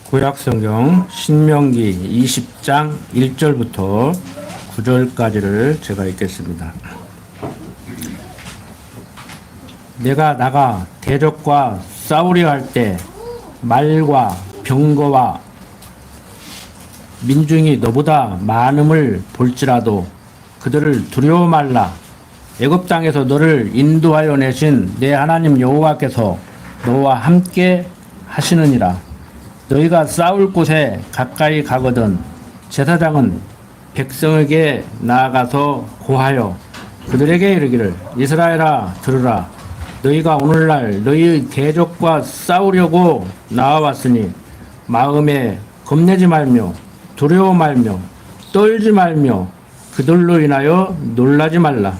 구약성경 신명기 20장 1절부터 9절까지를 제가 읽겠습니다. 내가 나가 대적과 싸우려 할 때 말과 병거와 민중이 너보다 많음을 볼지라도 그들을 두려워 말라. 애굽 땅에서 너를 인도하여 내신 내 하나님 여호와께서 너와 함께 하시느니라. 너희가 싸울 곳에 가까이 가거든 제사장은 백성에게 나아가서 고하여 그들에게 이르기를 이스라엘아 들으라. 너희가 오늘날 너희 대적과 싸우려고 나와왔으니 마음에 겁내지 말며 두려워 말며 떨지 말며 그들로 인하여 놀라지 말라.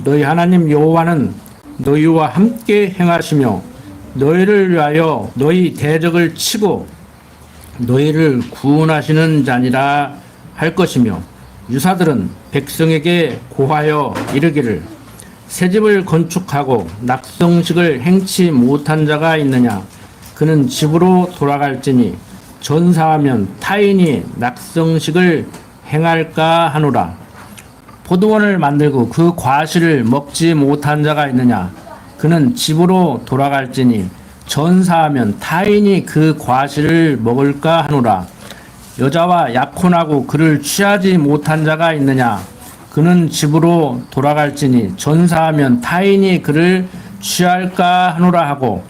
너희 하나님 여호와는 너희와 함께 행하시며 너희를 위하여 너희 대적을 치고 너희를 구원하시는 자니라 할 것이며 유사들은 백성에게 고하여 이르기를 새 집을 건축하고 낙성식을 행치 못한 자가 있느냐. 그는 집으로 돌아갈지니 전사하면 타인이 낙성식을 행할까 하노라. 포도원을 만들고 그 과실을 먹지 못한 자가 있느냐. 그는 집으로 돌아갈지니 전사하면 타인이 그 과실을 먹을까 하노라. 여자와 약혼하고 그를 취하지 못한 자가 있느냐. 그는 집으로 돌아갈지니 전사하면 타인이 그를 취할까 하노라 하고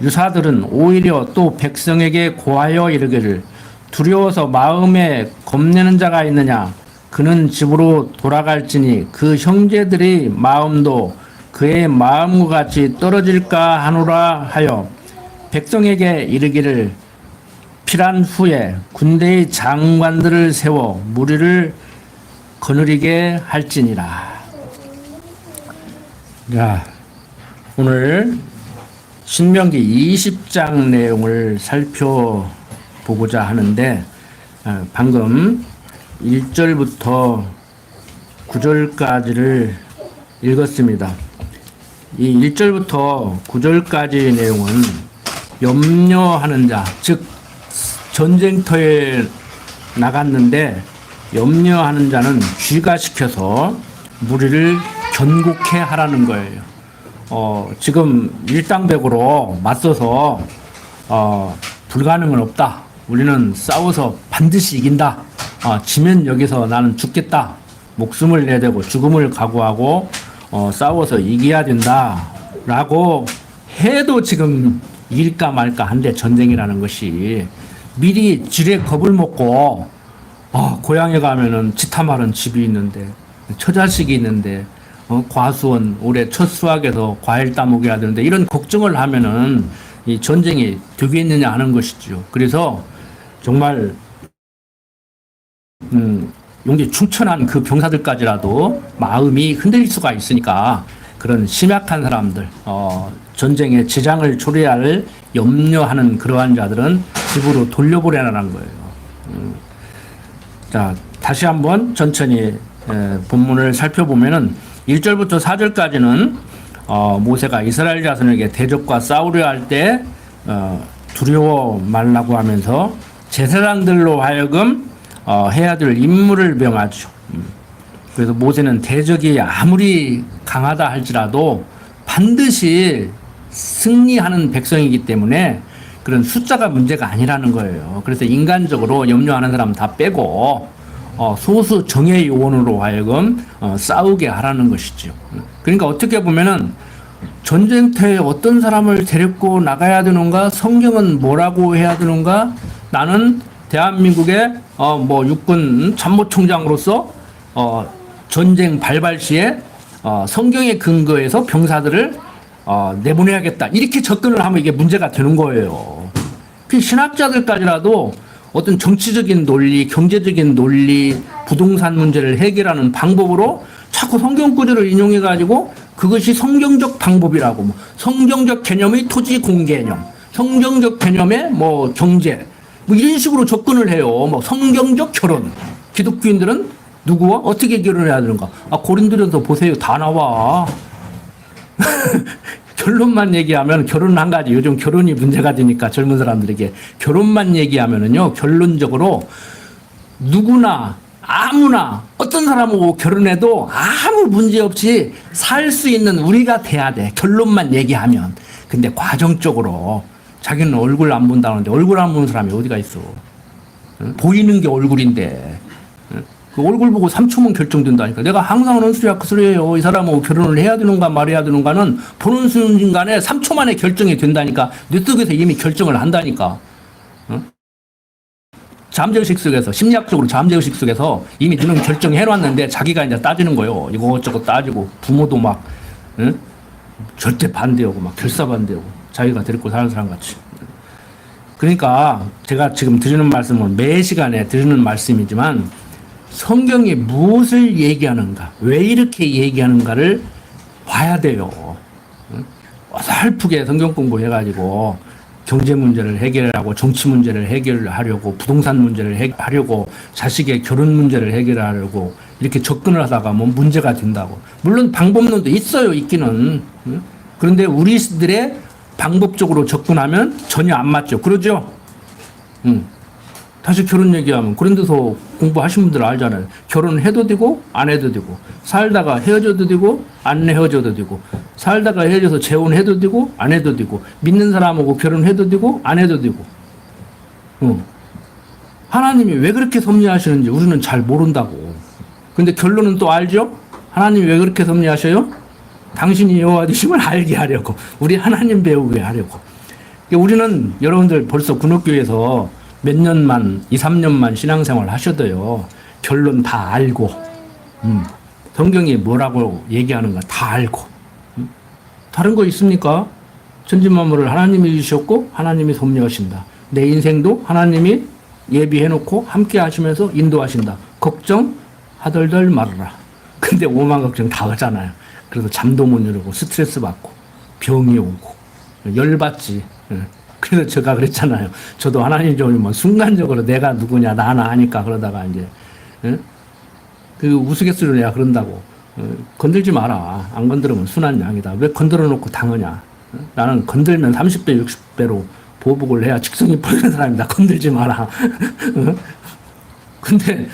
유사들은 오히려 또 백성에게 고하여 이르기를 두려워서 마음에 겁내는 자가 있느냐. 그는 집으로 돌아갈지니 그 형제들의 마음도 그의 마음과 같이 떨어질까 하노라 하여 백성에게 이르기를 필한 후에 군대의 장관들을 세워 무리를 거느리게 할지니라. 자, 오늘 신명기 20장 내용을 살펴보고자 하는데 방금 1절부터 9절까지를 읽었습니다. 이 1절부터 9절까지 내용은 염려하는 자, 즉 전쟁터에 나갔는데 염려하는 자는 귀가시켜서 무리를 견고케 하라는 거예요. 지금 일당백으로 맞서서 불가능은 없다. 우리는 싸워서 반드시 이긴다. 지면 여기서 나는 죽겠다. 목숨을 내야 되고 죽음을 각오하고 싸워서 이겨야 된다. 라고 해도 지금 이길까 말까 한데 전쟁이라는 것이 미리 지레 겁을 먹고 고향에 가면은 지타마른 집이 있는데 처자식이 있는데 과수원 올해 첫 수확에서 과일 따먹여야 되는데 이런 걱정을 하면은 이 전쟁이 되겠느냐 하는 것이죠. 그래서 정말 용기 충천한 그 병사들까지라도 마음이 흔들릴 수가 있으니까 그런 심약한 사람들, 전쟁에 재장을 초래할 염려하는 그러한 자들은 집으로 돌려보내라는 거예요. 자, 다시 한번 천천히 본문을 살펴보면은 1절부터 4절까지는 모세가 이스라엘 자손에게 대적과 싸우려 할 때 두려워 말라고 하면서 제사장들로 하여금 해야 될 임무를 명하죠. 그래서 모세는 대적이 아무리 강하다 할지라도 반드시 승리하는 백성이기 때문에 그런 숫자가 문제가 아니라는 거예요. 그래서 인간적으로 염려하는 사람 다 빼고 소수 정예 요원으로 하여금 싸우게 하라는 것이죠. 그러니까 어떻게 보면은 전쟁터에 어떤 사람을 데리고 나가야 되는가, 성경은 뭐라고 해야 되는가, 나는 대한민국의 육군 참모총장으로서 전쟁 발발 시에 성경에 근거해서 병사들을 내보내야겠다. 이렇게 접근을 하면 이게 문제가 되는 거예요. 그 신학자들까지라도 어떤 정치적인 논리, 경제적인 논리, 부동산 문제를 해결하는 방법으로 자꾸 성경 구절을 인용해가지고 그것이 성경적 방법이라고, 성경적 개념의 토지 공개념, 성경적 개념의 경제, 이런 식으로 접근을 해요. 성경적 결혼. 기독교인들은 누구와 어떻게 결혼해야 되는가? 고린도전서 보세요. 다 나와. 결론만 얘기하면 결혼 한 가지, 요즘 결혼이 문제가 되니까 젊은 사람들에게 결혼만 얘기하면은요, 결론적으로 누구나 아무나 어떤 사람하고 결혼해도 아무 문제 없이 살 수 있는 우리가 돼야 돼. 결론만 얘기하면. 근데 과정적으로 자기는 얼굴 안 본다는데 얼굴 안 보는 사람이 어디가 있어? 응? 보이는 게 얼굴인데. 응? 그 얼굴 보고 3초면 결정된다니까. 내가 항상 하는 소리야, 그 소리예요. 이 사람하고 결혼을 해야 되는가 말해야 되는가는 보는 순간에 3초 만에 결정이 된다니까. 뇌 속에서 이미 결정을 한다니까. 응? 잠재의식 속에서, 심리학적으로 잠재의식 속에서 이미 너는 결정해놨는데 자기가 이제 따지는 거예요. 이것저것 따지고, 부모도 막, 응? 절대 반대하고, 막 결사반대하고, 자기가 데리고 사는 사람 같이. 그러니까 제가 지금 드리는 말씀은 매 시간에 드리는 말씀이지만 성경이 무엇을 얘기하는가, 왜 이렇게 얘기하는가를 봐야 돼요. 응? 어설프게 성경 공부해가지고, 경제 문제를 해결하고 정치 문제를 해결하려고 부동산 문제를 해결하려고 자식의 결혼 문제를 해결하려고 이렇게 접근을 하다가 뭐 문제가 된다고. 물론 방법론도 있어요, 있기는. 그런데 우리들의 방법적으로 접근하면 전혀 안 맞죠. 그러죠? 다시 결혼 얘기하면 그런 데서 공부하신 분들 알잖아요. 결혼해도 되고 안 해도 되고, 살다가 헤어져도 되고 안 헤어져도 되고, 살다가 헤어져서 재혼해도 되고 안 해도 되고, 믿는 사람하고 결혼해도 되고 안 해도 되고. 하나님이 왜 그렇게 섭리하시는지 우리는 잘 모른다고. 근데 결론은 또 알죠? 하나님이 왜 그렇게 섭리하셔요? 당신이 여호와 되심을 알게 하려고, 우리 하나님 배우게 하려고. 우리는 여러분들 벌써 군옥교에서 몇 년만, 2, 3년만 신앙생활 하셔도요, 결론 다 알고, 성경이 뭐라고 얘기하는가 다 알고, 다른 거 있습니까? 천지만물을 하나님이 주셨고, 하나님이 섭리하신다. 내 인생도 하나님이 예비해놓고 함께 하시면서 인도하신다. 걱정 하덜덜 말아라. 근데 오만 걱정 다 하잖아요. 그래서 잠도 못 이루고, 스트레스 받고, 병이 오고, 열받지. 그래서 제가 그랬잖아요. 저도 하나님 좋으면 순간적으로 내가 누구냐, 나나 아니까 그러다가 이제, 그 우스갯소리로 내가 그런다고. 건들지 마라. 안 건드리면 순한 양이다. 왜 건드려 놓고 당하냐. 나는 건들면 30배, 60배로 보복을 해야 직성이 풀리는 사람이다. 건들지 마라. 근데,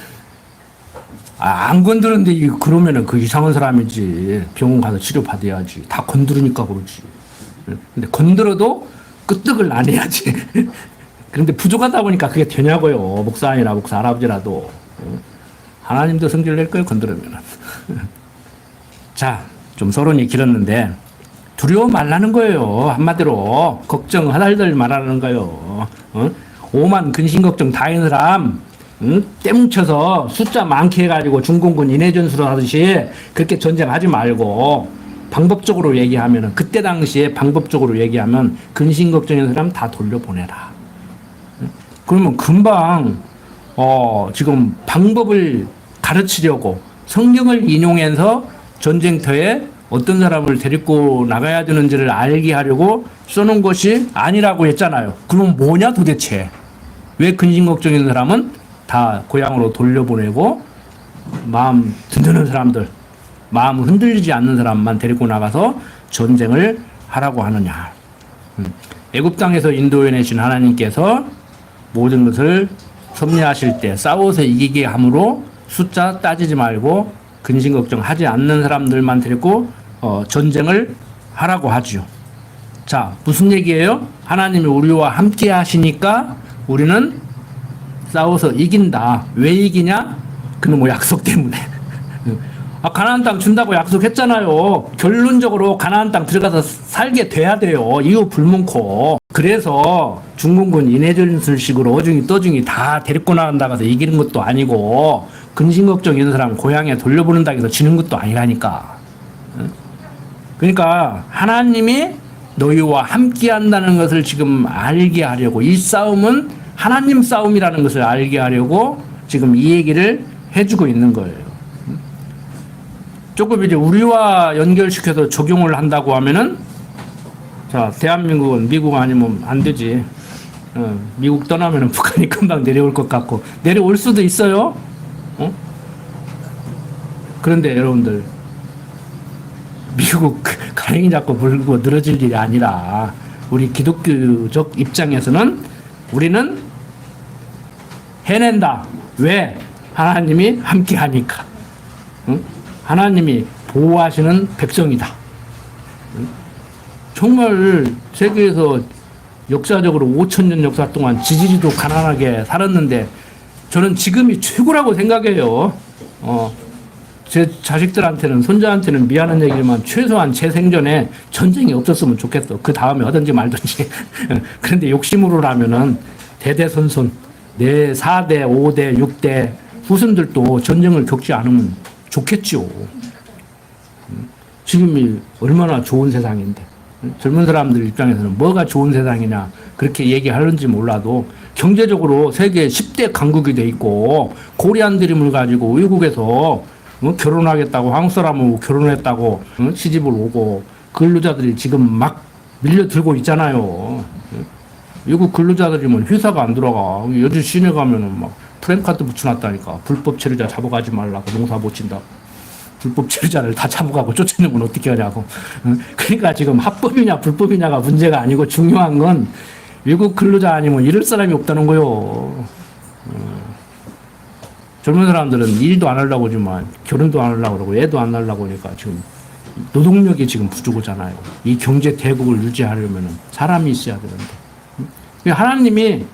안 건드는데 그러면은 그 이상한 사람이지. 병원 가서 치료받아야지. 다 건드리니까 그러지. 근데 건드려도 끄떡을 안 해야지. 그런데 부족하다 보니까 그게 되냐고요. 목사님이나 목사 할아버지라도. 하나님도 성질 낼 거예요, 건드리면은. 자, 좀 서론이 길었는데, 두려워 말라는 거예요. 한마디로. 걱정 하달들 말하는 거예요. 오만 근심 걱정 다 있는 사람, 떼뭉쳐서 숫자 많게 해가지고 중공군 인해전술을 하듯이 그렇게 전쟁하지 말고, 방법적으로 얘기하면은, 그때 당시에 방법적으로 얘기하면 근심 걱정인 사람 다 돌려보내라. 그러면 금방 지금 방법을 가르치려고 성경을 인용해서 전쟁터에 어떤 사람을 데리고 나가야 되는지를 알게 하려고 써놓은 것이 아니라고 했잖아요. 그럼 뭐냐 도대체? 왜 근심 걱정인 사람은 다 고향으로 돌려보내고 마음 든든한 사람들, 마음 흔들리지 않는 사람만 데리고 나가서 전쟁을 하라고 하느냐. 애굽 땅에서 인도해내신 하나님께서 모든 것을 섭리하실 때 싸워서 이기게 함으로 숫자 따지지 말고 근심 걱정하지 않는 사람들만 데리고 전쟁을 하라고 하죠. 자, 무슨 얘기예요? 하나님이 우리와 함께 하시니까 우리는 싸워서 이긴다. 왜 이기냐? 그놈의 약속 때문에. 가나안 땅 준다고 약속했잖아요. 결론적으로 가나안 땅 들어가서 살게 돼야 돼요. 이유 불문코. 그래서 중공군 인해전술식으로 어중이 떠중이 다 데리고 나간다고 해서 이기는 것도 아니고, 근심 걱정 있는 사람 고향에 돌려보낸다고 해서 지는 것도 아니라니까. 그러니까 하나님이 너희와 함께 한다는 것을 지금 알게 하려고, 이 싸움은 하나님 싸움이라는 것을 알게 하려고 지금 이 얘기를 해주고 있는 거예요. 조금 이제 우리와 연결시켜서 적용을 한다고 하면은, 자, 대한민국은 미국 아니면 안 되지. 미국 떠나면은 북한이 금방 내려올 것 같고, 내려올 수도 있어요. 그런데 여러분들, 미국 가랭이 잡고 불고 늘어질 일이 아니라 우리 기독교적 입장에서는 우리는 해낸다. 왜? 하나님이 함께 하니까. 응? 하나님이 보호하시는 백성이다. 응? 정말 세계에서 역사적으로 5,000년 역사 동안 지지리도 가난하게 살았는데 저는 지금이 최고라고 생각해요. 제 자식들한테는, 손자한테는 미안한 얘기지만 최소한 제 생전에 전쟁이 없었으면 좋겠어. 그 다음에 하든지 말든지. 그런데 욕심으로라면은 대대손손 내 4대, 5대, 6대 후손들도 전쟁을 겪지 않으면 좋겠죠. 지금이 얼마나 좋은 세상인데. 젊은 사람들 입장에서는 뭐가 좋은 세상이냐 그렇게 얘기하는지 몰라도 경제적으로 세계 10대 강국이 돼 있고 코리안 드림을 가지고 외국에서 결혼하겠다고 한국 사람하고 결혼했다고 시집을 오고 근로자들이 지금 막 밀려들고 있잖아요. 외국 근로자들이면 회사가 안 들어가. 여주 시내 가면은 막 프랜카드 붙여놨다니까. 불법 체류자 잡아가지 말라고 농사 못 진다. 불법 체류자를 다 잡아가고 쫓아내면 어떻게 하냐고. 그러니까 지금 합법이냐 불법이냐가 문제가 아니고 중요한 건 외국 근로자 아니면 이럴 사람이 없다는 거요. 젊은 사람들은 일도 안 하려고 하지만 결혼도 안 하려고 그러고 애도 안 하려고 하니까 지금 노동력이 지금 부족하잖아요. 이 경제 대국을 유지하려면 사람이 있어야 되는데. 하나님이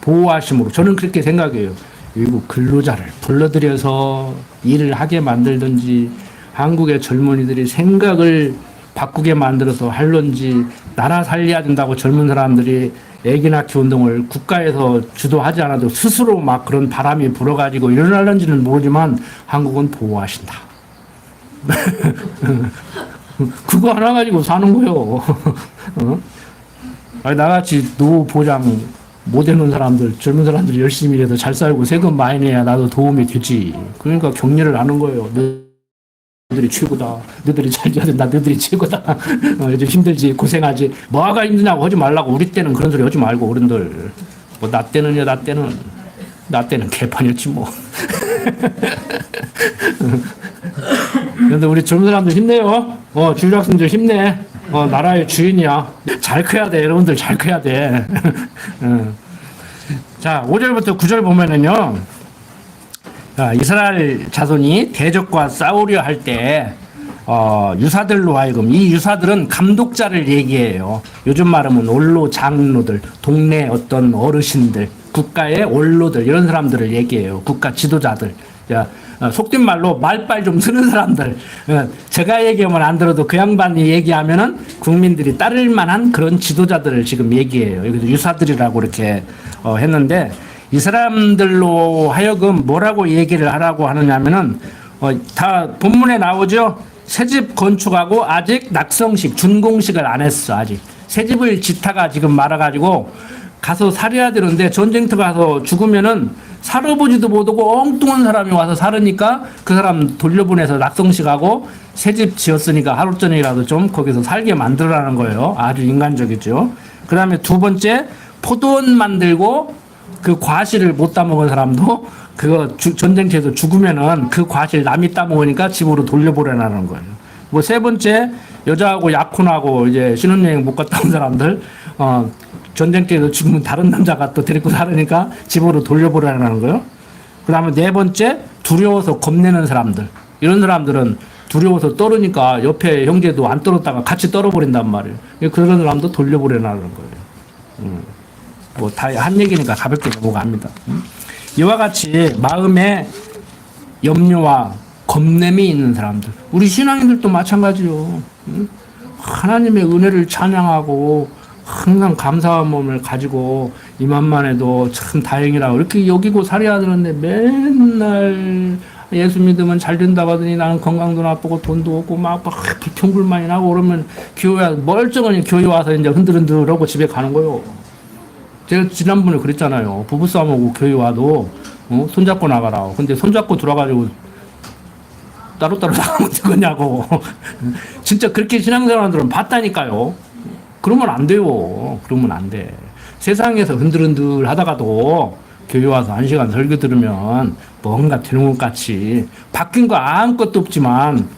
보호하심으로 저는 그렇게 생각해요. 외국 근로자를 불러들여서 일을 하게 만들든지 한국의 젊은이들이 생각을 바꾸게 만들어서 할런지 나라 살려야 된다고 젊은 사람들이 애기 낳기 운동을 국가에서 주도하지 않아도 스스로 막 그런 바람이 불어가지고 일어날는지는 모르지만 한국은 보호하신다. 그거 하나 가지고 사는 거요. 아니, 나같이 노후 보장 못 해놓은 사람들, 젊은 사람들이 열심히 일해서 잘 살고 세금 많이 내야 나도 도움이 되지. 그러니까 격려를 하는 거예요. 너희들이 최고다. 너희들이 잘 돼야 된다. 너희들이 최고다. 요즘 힘들지. 고생하지. 뭐가 힘드냐고 하지 말라고. 우리 때는 그런 소리 하지 말고, 어른들. 뭐, 나 때는요, 나 때는 개판이었지, 뭐. 그런데 우리 젊은 사람들 힘내요. 주일 학생들 힘내. 나라의 주인이야. 잘 커야 돼. 여러분들 잘 커야 돼. 자, 5절부터 9절 보면은요. 이스라엘 자손이 대적과 싸우려 할 때, 유사들로 하여금, 이 유사들은 감독자를 얘기해요. 요즘 말하면 원로 장로들, 동네 어떤 어르신들, 국가의 원로들, 이런 사람들을 얘기해요. 국가 지도자들. 속된 말로 말빨 좀 쓰는 사람들. 제가 얘기하면 안 들어도 그 양반이 얘기하면은 국민들이 따를 만한 그런 지도자들을 지금 얘기해요. 여기도 유사들이라고 이렇게 했는데 이 사람들로 하여금 뭐라고 얘기를 하라고 하느냐면은 다 본문에 나오죠. 새집 건축하고 아직 낙성식, 준공식을 안 했어. 아직 새집을 짓다가 지금 말아가지고 가서 살아야 되는데 전쟁터 가서 죽으면은 살아보지도 못하고 엉뚱한 사람이 와서 살으니까 그 사람 돌려보내서 낙성식하고 새집 지었으니까 하루 전이라도 좀 거기서 살게 만들어라는 거예요. 아주 인간적이죠. 그 다음에 두 번째, 포도원 만들고 그 과실을 못 따먹은 사람도 그거 전쟁터에서 죽으면은 그 과실 남이 따먹으니까 집으로 돌려보내라는 거예요. 뭐 세 번째, 여자하고 약혼하고 이제 신혼여행 못 갔다 온 사람들 전쟁터에서 죽으면 다른 남자가 또 데리고 살으니까 집으로 돌려보내라는 거예요. 그 다음에 네 번째, 두려워서 겁내는 사람들. 이런 사람들은 두려워서 떨으니까 옆에 형제도 안 떨었다가 같이 떨어버린단 말이에요. 그런 사람도 돌려보내라는 거예요. 뭐 다 한 얘기니까 가볍게 넘어갑니다. 이와 같이 마음에 염려와 겁냄이 있는 사람들. 우리 신앙인들도 마찬가지요. 하나님의 은혜를 찬양하고 항상 감사한 마음을 가지고 이만만 해도 참 다행이라고 이렇게 여기고 살아야 되는데 맨날 예수 믿으면 잘 된다고 하더니 나는 건강도 나쁘고 돈도 없고 막 불평불만이 나고 그러면 교회 멀쩡하니 교회 와서 이제 흔들흔들하고 집에 가는 거요. 제가 지난번에 그랬잖아요. 부부싸움하고 교회 와도 손잡고 나가라. 근데 손잡고 들어가지고 따로따로 나가면 되겠냐고. 진짜 그렇게 신앙생활들은 봤다니까요. 그러면 안 돼요. 그러면 안 돼. 세상에서 흔들흔들 하다가도 교회 와서 1시간 설교 들으면 뭔가 되는 것 같이 바뀐 거 아무것도 없지만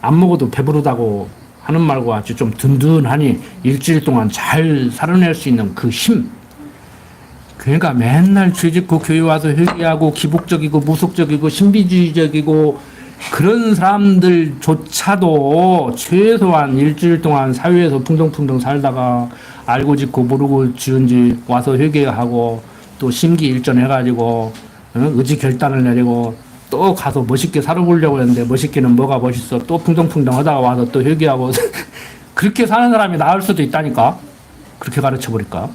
안 먹어도 배부르다고 하는 말과 같이 좀 든든하니 일주일 동안 잘 살아낼 수 있는 그 힘. 그러니까 맨날 죄짓고 교회 와서 회개하고 기복적이고 무속적이고 신비주의적이고 그런 사람들조차도 최소한 일주일 동안 사회에서 풍덩풍덩 살다가 알고 짓고 모르고 지은 지 와서 회개하고 또 심기일전해가지고 의지 결단을 내리고 또 가서 멋있게 살아보려고 했는데 멋있기는 뭐가 멋있어. 또 풍덩풍덩 하다가 와서 또 회개하고 그렇게 사는 사람이 나을 수도 있다니까. 그렇게 가르쳐버릴까?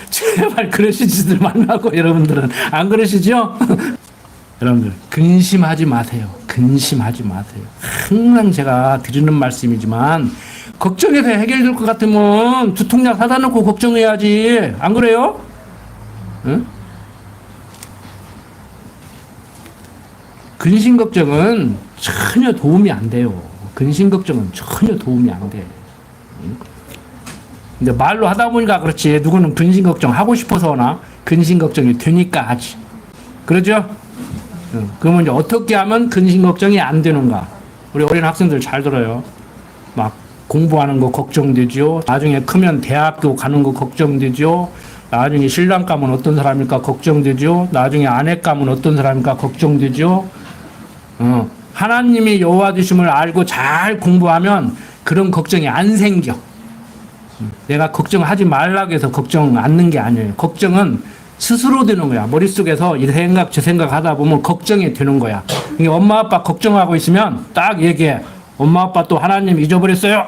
제발 그러시지들 말라고. 여러분들은 안 그러시죠? 여러분들 근심하지 마세요. 근심하지 마세요. 항상 제가 드리는 말씀이지만 걱정해서 해결될 것 같으면 두통약 사다 놓고 걱정해야지. 안 그래요? 응? 근심 걱정은 전혀 도움이 안 돼요. 근심 걱정은 전혀 도움이 안 돼. 응? 근데 말로 하다 보니까 그렇지. 누구는 근심 걱정 하고 싶어서 하나? 근심 걱정이 되니까 하지. 그러죠? 그러면 이제 어떻게 하면 근심 걱정이 안 되는가? 우리 어린 학생들 잘 들어요. 막 공부하는 거 걱정되죠. 나중에 크면 대학교 가는 거 걱정되죠. 나중에 신랑 가면 어떤 사람일까 걱정되죠. 나중에 아내 가면 어떤 사람일까 걱정되죠. 하나님이 여호와 되심을 알고 잘 공부하면 그런 걱정이 안 생겨. 내가 걱정하지 말라고 해서 걱정 않는 게 아니에요. 걱정은 스스로 되는 거야. 머릿속에서 이 생각 저 생각 하다 보면 걱정이 되는 거야. 엄마 아빠 걱정하고 있으면 딱 얘기해. 엄마 아빠 또 하나님 잊어버렸어요.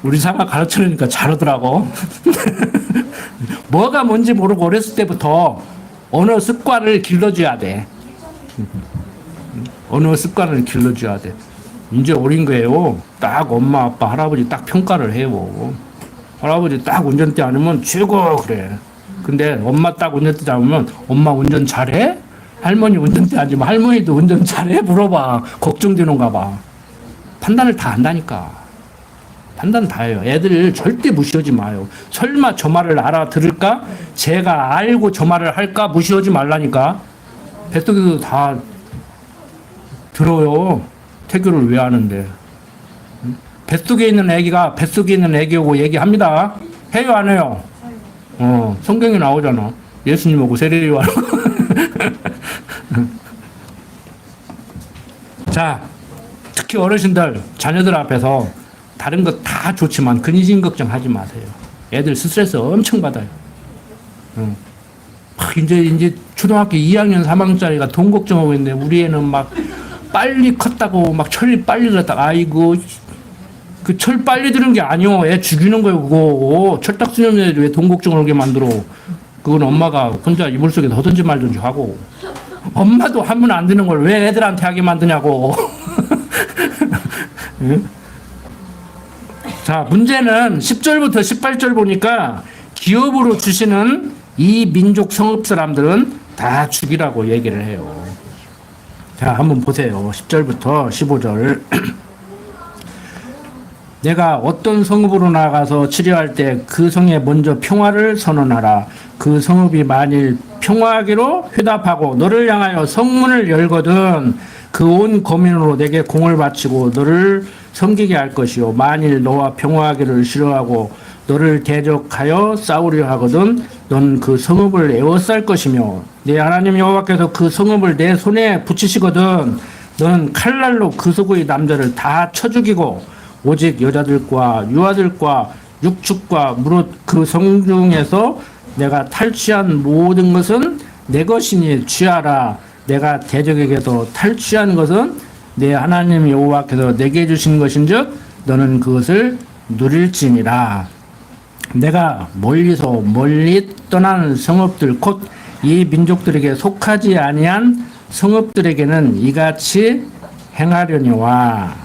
우리 사가 가르쳐주니까 잘하더라고. 뭐가 뭔지 모르고 어렸을 때부터 언어 습관을 길러줘야 돼. 언어 습관을 길러줘야 돼. 이제 어린 거예요. 딱 엄마, 아빠, 할아버지 딱 평가를 해요. 할아버지 딱 운전대 안 하면 최고 그래. 근데 엄마 딱 운전대 잡으면 엄마 운전 잘해? 할머니 운전대 안 하면 할머니도 운전 잘해? 물어봐. 걱정되는가 봐. 판단을 다 한다니까. 판단 다 해요. 애들 절대 무시하지 마요. 설마 저 말을 알아들을까? 제가 알고 저 말을 할까? 무시하지 말라니까. 뱃속에도 다 들어요. 태교를 왜 하는데? 뱃속에 있는 애기가 뱃속에 있는 애기하고 얘기합니다. 해요, 안 해요? 성경에 나오잖아. 예수님하고 세례요한. 자, 특히 어르신들, 자녀들 앞에서 다른 거 다 좋지만 근심 걱정하지 마세요. 애들 스트레스 엄청 받아요. 이제 초등학교 2학년 3학년짜리가 돈 걱정하고 있는데 우리 애는 막 빨리 컸다고 막 철이 빨리 들었다가 아이고 그 철 빨리 드는 게 아니오. 애 죽이는 거예요 그거. 철딱수녀들 왜 돈 걱정을 하게 만들어. 그건 엄마가 혼자 이불 속에 넣든지 말든지 하고 엄마도 하면 안 되는 걸 왜 애들한테 하게 만드냐고. 응? 자, 문제는 10절부터 18절 보니까 기업으로 주시는 이 민족 성읍 사람들은 다 죽이라고 얘기를 해요. 자, 한번 보세요. 10절부터 15절. 내가 어떤 성읍으로 나가서 치료할 때 그 성에 먼저 평화를 선언하라. 그 성읍이 만일 평화하기로 회답하고 너를 향하여 성문을 열거든 그 온 거민으로 내게 공을 바치고 너를 섬기게 할 것이요. 만일 너와 평화하기를 싫어하고 너를 대적하여 싸우려 하거든 넌 그 성읍을 에워쌀 것이며 내 하나님 여호와께서 그 성읍을 내 손에 붙이시거든 너는 칼날로 그 속의 남자를 다 쳐 죽이고 오직 여자들과 유아들과 육축과 무릇 그 성중에서 내가 탈취한 모든 것은 내 것이니 취하라. 내가 대적에게도 탈취한 것은 내 하나님 여호와께서 내게 주신 것인즉 너는 그것을 누릴지니라. 내가 멀리서 멀리 떠난 성읍들 곧 이 민족들에게 속하지 아니한 성읍들에게는 이같이 행하려니와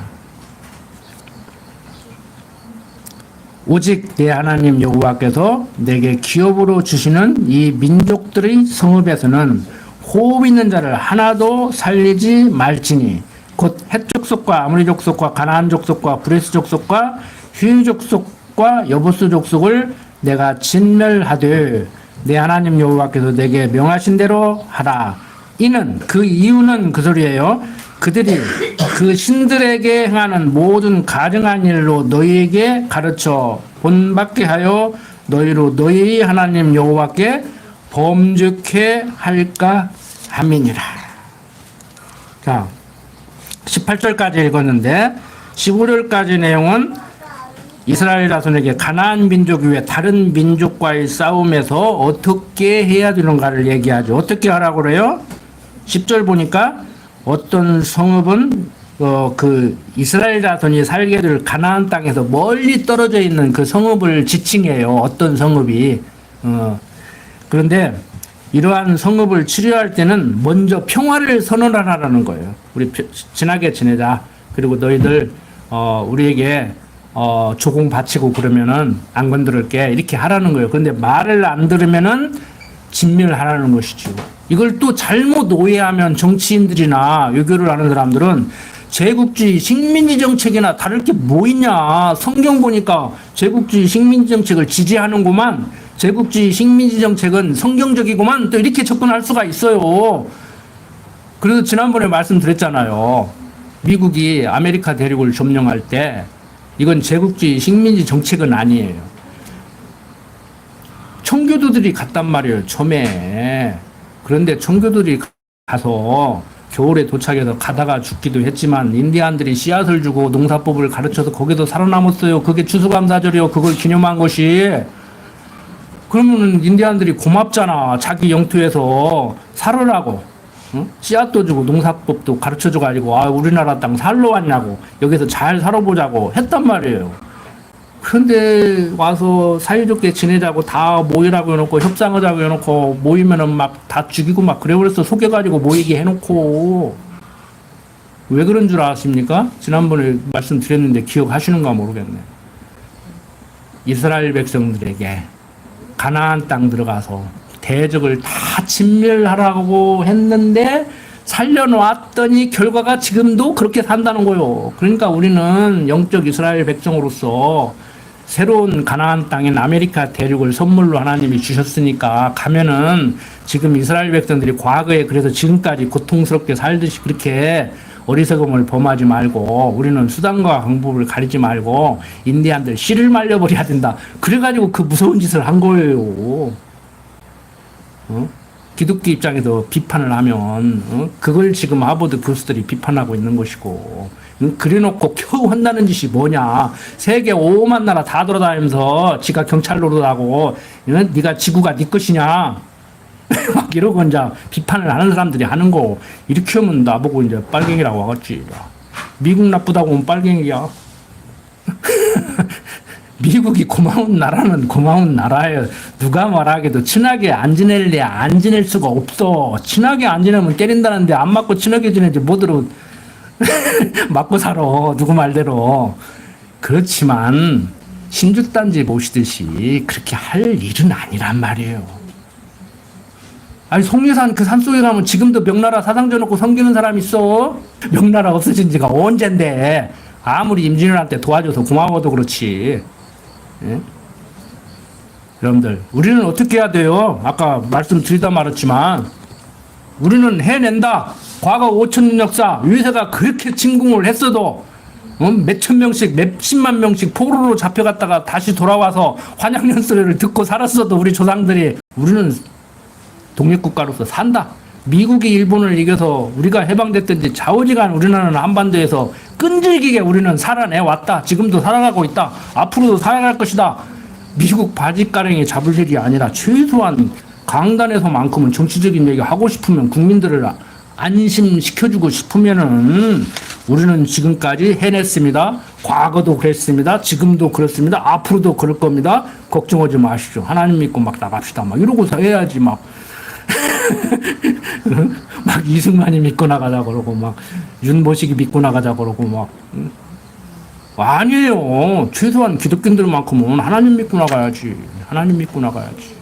오직 내 하나님 여호와께서 내게 기업으로 주시는 이 민족들의 성읍에서는 호흡 있는 자를 하나도 살리지 말지니 곧 헷 족속과 아모리 족속과 가나안 족속과 브레스 족속과 휘 족속과 여부스 족속을 내가 진멸하되 내 하나님 여호와께서 내게 명하신 대로 하라. 이는 그 이유는 그 소리예요. 그들이 그 신들에게 행하는 모든 가증한 일로 너희에게 가르쳐 본받게 하여 너희로 너희 하나님 여호와께 범죄케 할까 함이니라. 자, 18절까지 읽었는데 15절까지 내용은 이스라엘 자손에게 가나안 민족 외에 다른 민족과의 싸움에서 어떻게 해야 되는가를 얘기하죠. 어떻게 하라고 그래요? 10절 보니까 어떤 성읍은 그 이스라엘 자손이 살게 될 가나안 땅에서 멀리 떨어져 있는 그 성읍을 지칭해요. 어떤 성읍이. 그런데 이러한 성읍을 치료할 때는 먼저 평화를 선언하라는 거예요. 우리 친하게 지내자. 그리고 너희들 우리에게 조공 바치고 그러면은 안 건드릴게 이렇게 하라는 거예요. 그런데 말을 안 들으면은 진멸하라는 것이죠. 이걸 또 잘못 오해하면 정치인들이나 외교를 하는 사람들은 제국주의 식민지 정책이나 다를 게 뭐 있냐. 성경 보니까 제국주의 식민지 정책을 지지하는구만. 제국주의 식민지 정책은 성경적이구만. 또 이렇게 접근할 수가 있어요. 그래서 지난번에 말씀드렸잖아요. 미국이 아메리카 대륙을 점령할 때 이건 제국주의 식민지 정책은 아니에요. 청교도들이 갔단 말이에요. 처음에. 그런데 청교도들이 가서 겨울에 도착해서 가다가 죽기도 했지만 인디안들이 씨앗을 주고 농사법을 가르쳐서 거기서 살아남았어요. 그게 추수감사절이요. 그걸 기념한 것이. 그러면 인디안들이 고맙잖아. 자기 영토에서 살으라고. 응? 씨앗도 주고 농사법도 가르쳐줘가지고 우리나라 땅 살러 왔냐고. 여기서 잘 살아보자고 했단 말이에요. 그런데 와서 사이좋게 지내자고 다 모이라고 해놓고 협상하자고 해놓고 모이면은 막 다 죽이고 막 그래버렸어. 속여가지고 모이게 해놓고. 왜 그런 줄 아십니까? 지난번에 말씀드렸는데 기억하시는가 모르겠네. 이스라엘 백성들에게 가나안 땅 들어가서 대적을 다 진멸하라고 했는데 살려놓았더니 결과가 지금도 그렇게 산다는 거예요. 그러니까 우리는 영적 이스라엘 백성으로서 새로운 가나안 땅인 아메리카 대륙을 선물로 하나님이 주셨으니까 가면은 지금 이스라엘 백성들이 과거에 그래서 지금까지 고통스럽게 살듯이 그렇게 어리석음을 범하지 말고 우리는 수단과 방법을 가리지 말고 인디안들 씨를 말려버려야 된다. 그래가지고 그 무서운 짓을 한 거예요. 기독교 입장에서 비판을 하면 그걸 지금 하버드 교수들이 비판하고 있는 것이고 그래놓고 겨우 한다는 짓이 뭐냐. 세계 5만 나라 다 돌아다니면서 지가 경찰 노릇하고 네가 지구가 네 것이냐 막 이러고 이제 비판을 하는 사람들이 하는 거. 이렇게 하면 나보고 이제 빨갱이라고 하겠지. 미국 나쁘다고 하면 빨갱이야. 미국이 고마운 나라는 고마운 나라예요. 누가 말하기도 친하게 안 지낼래 안 지낼 수가 없어. 친하게 안 지내면 때린다는데 안 맞고 친하게 지내지 뭐들어 맞고 살아. 누구 말대로. 그렇지만 신주단지 보시듯이 그렇게 할 일은 아니란 말이에요. 아니 송리산 그 산속에 가면 지금도 명나라 사상 져놓고 섬기는 사람 있어. 명나라 없어진 지가 언젠데. 아무리 임진왜란때 도와줘서 고마워도 그렇지. 예? 여러분들 우리는 어떻게 해야 돼요? 아까 말씀드리다 말았지만 우리는 해낸다. 과거 5,000년 역사 유세가 그렇게 침공을 했어도 몇천 명씩 몇십만 명씩 포로로 잡혀갔다가 다시 돌아와서 환양연설을 듣고 살았어도 우리 조상들이 우리는 독립국가로서 산다. 미국이 일본을 이겨서 우리가 해방됐든지 좌우지간 우리나라는 한반도에서 끈질기게 우리는 살아내 왔다. 지금도 살아가고 있다. 앞으로도 살아갈 것이다. 미국 바지가랑이 잡을 일이 아니라 최소한 강단에서만큼은 정치적인 얘기 하고 싶으면 국민들을 안심시켜주고 싶으면은 우리는 지금까지 해냈습니다. 과거도 그랬습니다. 지금도 그렇습니다. 앞으로도 그럴 겁니다. 걱정하지 마십시오. 하나님 믿고 막 나갑시다. 막 이러고서 해야지 막. 막 이승만이 믿고 나가자 그러고 막 윤보식이 믿고 나가자 그러고 막 아니에요. 최소한 기독교인들만큼은 하나님 믿고 나가야지. 하나님 믿고 나가야지.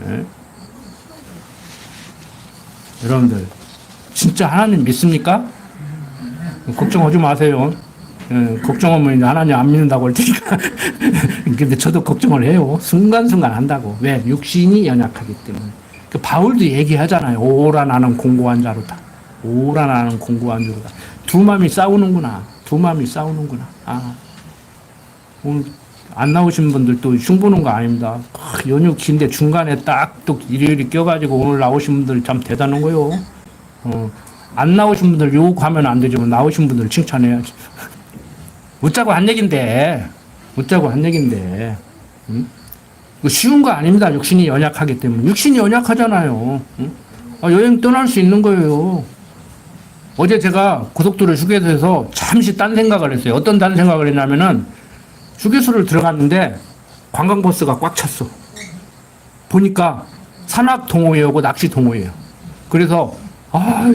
예? 여러분들 진짜 하나님 믿습니까? 걱정하지 마세요. 걱정하면 이제 하나님 안 믿는다고 할 테니까. 근데 저도 걱정을 해요. 순간순간 한다고. 왜? 육신이 연약하기 때문에. 그 바울도 얘기하잖아요. 오라 나는 공고한 자로다. 오라 나는 공고한 자로다. 두 마음이 싸우는구나. 두 마음이 싸우는구나. 아, 오늘 안 나오신 분들 또 흉보는 거 아닙니다. 연휴 긴데 중간에 딱 또 일요일이 껴가지고 오늘 나오신 분들 참 대단한 거요. 안 나오신 분들 욕하면 안 되지만 나오신 분들 칭찬해야지. 웃자고 한 얘긴데, 웃자고 한 얘긴데, 응? 쉬운 거 아닙니다. 육신이 연약하기 때문에. 육신이 연약하잖아요. 응? 여행 떠날 수 있는 거예요. 어제 제가 고속도로 휴게소에서 잠시 딴 생각을 했어요. 어떤 딴 생각을 했냐면은 휴게소를 들어갔는데 관광버스가 꽉 찼어. 보니까 산악 동호회하고 낚시 동호회예요. 그래서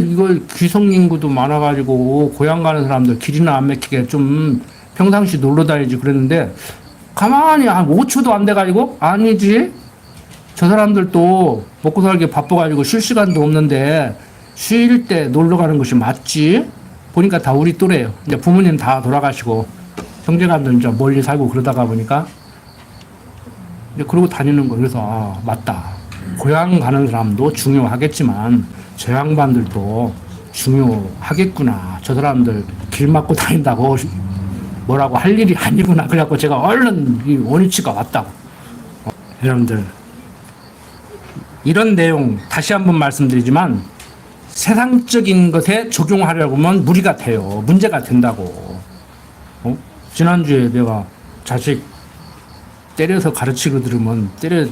이거 귀성 인구도 많아가지고 고향 가는 사람들 길이나 안 막히게 좀 평상시 놀러 다니지 그랬는데 가만히 한 5초도 안 돼가지고 아니지. 저 사람들도 먹고 살기 바빠가지고 쉴 시간도 없는데 쉴 때 놀러 가는 것이 맞지? 보니까 다 우리 또래예요. 이제 부모님 다 돌아가시고 형제간들 이제 멀리 살고 그러다가 보니까 이제 그러고 다니는 거. 그래서 맞다. 고향 가는 사람도 중요하겠지만 저 양반들도 중요하겠구나. 저 사람들 길 막고 다닌다고 뭐라고 할 일이 아니구나. 그래갖고 제가 얼른 이 원위치가 왔다고. 여러분들 이런 내용 다시 한번 말씀드리지만 세상적인 것에 적용하려고 하면 무리가 돼요. 문제가 된다고. 지난주에 내가 자식 때려서 가르치고 들으면 때려